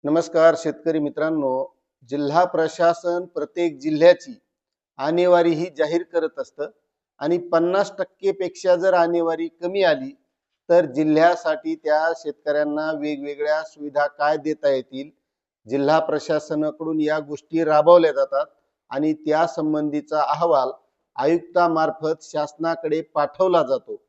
नमस्कार शेतकरी मित्रांनो. जिल्हा प्रशासन प्रत्येक जिल्ह्याची आणेवारी ही जाहीर करत असतं आणि 50% पेक्षा जर आणेवारी कमी आली तर जिल्ह्यासाठी त्या शेतकऱ्यांना वेगवेगळ्या सुविधा काय देता येतील, जिल्हा प्रशासनाकडून या गोष्टी राबवल्या जातात आणि त्या संबंधीचा अहवाल आयुक्तामार्फत शासनाकडे पाठवला जातो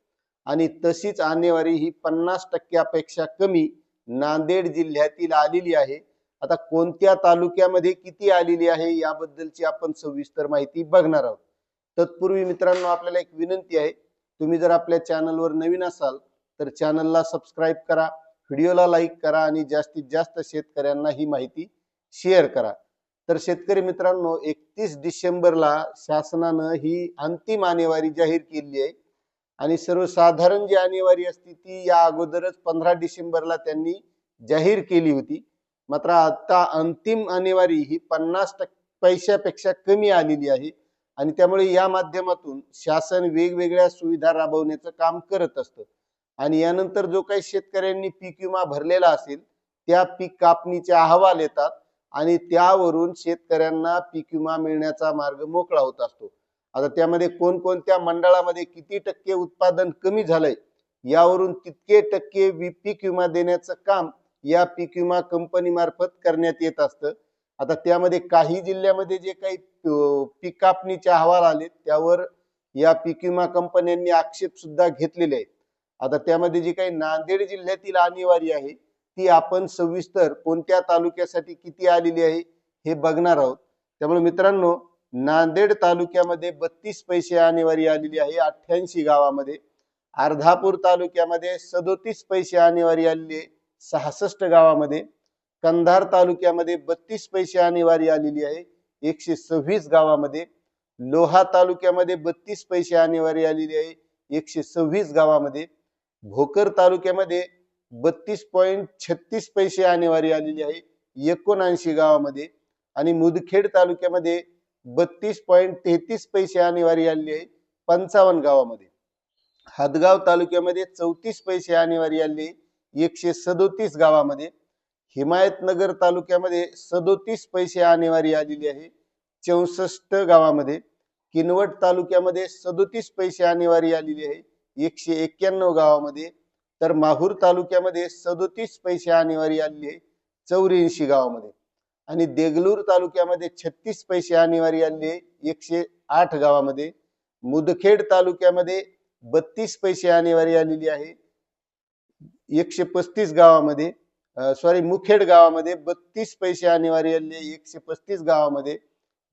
आणि तशीच आणेवारी ही 50% पेक्षा कमी नांदेड जिल्ह्यातील आलेली आहे. आता कोणत्या तालुक्यामध्ये किती आलेली आहे याबद्दलची आपण सविस्तर माहिती बघणार आहोत. तत्पूर्वी मित्रांनो, आपल्याला एक विनंती आहे, तुम्ही जर आपल्या चॅनलवर नवीन असाल तर चॅनलला सबस्क्राईब करा, व्हिडिओला लाईक करा आणि जास्तीत जास्त शेतकऱ्यांना ही माहिती शेअर करा. तर शेतकरी मित्रांनो, 31 डिसेंबरला शासनानं ही अंतिम आणेवारी जाहीर केली आहे आणि सर्वसाधारण जी आणेवारी असती ती या अगोदरच 15 डिसेंबरला त्यांनी जाहीर केली होती. मात्र आता अंतिम आणेवारी ही 50% पैशापेक्षा कमी आलेली आहे आणि त्यामुळे या माध्यमातून शासन वेगवेगळ्या सुविधा राबवण्याचं काम करत असतं आणि यानंतर जो काही शेतकऱ्यांनी पीक विमा भरलेला असेल त्या पीक कापणीचे अहवाल येतात आणि त्यावरून शेतकऱ्यांना पीक विमा मिळण्याचा मार्ग मोकळा होत असतो. आता त्यामध्ये कोणकोणत्या मंडळामध्ये किती टक्के उत्पादन कमी झालंय यावरून तितके टक्के पीक विमा देण्याचं काम या पीक विमा कंपनी मार्फत करण्यात येत असतं. आता त्यामध्ये काही जिल्ह्यामध्ये जे काही पीक कापणीचे अहवाल आले त्यावर या पीक विमा कंपन्यांनी आक्षेप सुद्धा घेतलेले आहेत. आता त्यामध्ये जी काही नांदेड जिल्ह्यातील आणेवारी आहे ती आपण सविस्तर कोणत्या तालुक्यासाठी किती आलेली आहे हे बघणार आहोत. त्यामुळे मित्रांनो, नांदेड तालुक्यामध्ये 32 पैसे आणेवारी आलेली आहे 88 गावामध्ये. अर्धापूर तालुक्यामध्ये 37 पैसे आणेवारी आलेली आहे 66 गावामध्ये. कंधार तालुक्यामध्ये 32 पैसे आणेवारी आलेली आहे 126 गावामध्ये. लोहा तालुक्यामध्ये 32 पैसे आणेवारी आलेली आहे 126 गावामध्ये. भोकर तालुक्यामध्ये 32.36 पैसे आणेवारी आलेली आहे 79 गावामध्ये आणि मुदखेड तालुक्यामध्ये 32.33 पैसे आणेवारी आलेली आहे 55 गावामध्ये. हदगाव तालुक्यामध्ये 34 पैसे आणेवारी आलेली आहे 137 गावामध्ये. हिमायतनगर तालुक्यामध्ये 37 पैसे आणेवारी आलेली आहे 64 गावामध्ये. किनवट तालुक्यामध्ये 37 पैसे आणेवारी आलेली आहे 191 गावामध्ये. तर माहूर तालुक्यामध्ये 37 पैसे आणेवारी आलेली आहे 84 गावामध्ये आणि देगलूर तालुक्यामध्ये 36 पैसे आणेवारी आलेली आहे 108 गावामध्ये. मुदखेड तालुक्यामध्ये 32 पैसे आणेवारी आलेली आहे 135 गावामध्ये. मुखेड गावामध्ये 32 पैसे आणेवारी आलेली आहे 135 गावामध्ये.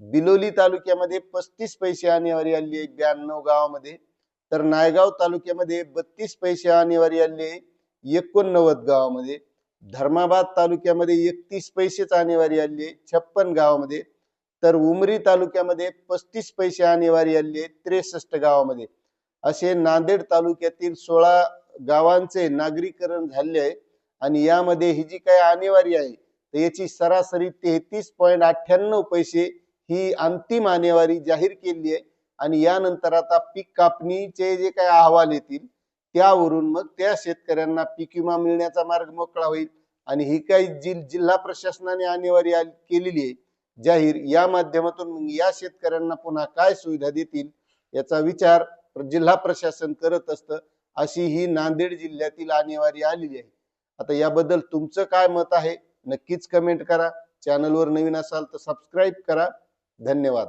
बिलोली तालुक्यामध्ये 35 पैसे आणेवारी आलेली आहे 92 गावामध्ये. तर नायगाव तालुक्यामध्ये 32 पैसे आणेवारी आलेली आहे 89 गावामध्ये. धर्माबाद तालुक्यामध्ये 31 पैसेच आणेवारी आलेली आहे 56 गावामध्ये. तर उमरी तालुक्यामध्ये 35 पैसे आणेवारी आलेली आहे 63 गावामध्ये. असे नांदेड तालुक्यातील 16 गावांचे नागरीकरण झाले आहे आणि यामध्ये ही जी काही आणेवारी आहे तर याची सरासरी 33.98 पैसे ही अंतिम आणेवारी जाहीर केली आहे आणि यानंतर आता पीक कापणीचे जे काही अहवाल येतील त्यावरून मग त्या शेतकऱ्यांना पीक विमा मिळण्याचा मार्ग मोकळा होईल आणि ही काही जिल्हा प्रशासनाने आणेवारी केलेली आहे जाहीर, या माध्यमातून या शेतकऱ्यांना पुन्हा काय सुविधा देतील याचा विचार जिल्हा प्रशासन करत असतं. अशी ही नांदेड जिल्ह्यातील आणेवारी आलेली आहे. आता याबद्दल तुमचं काय मत आहे नक्कीच कमेंट करा. चॅनलवर नवीन असाल तर सबस्क्राईब करा. धन्यवाद.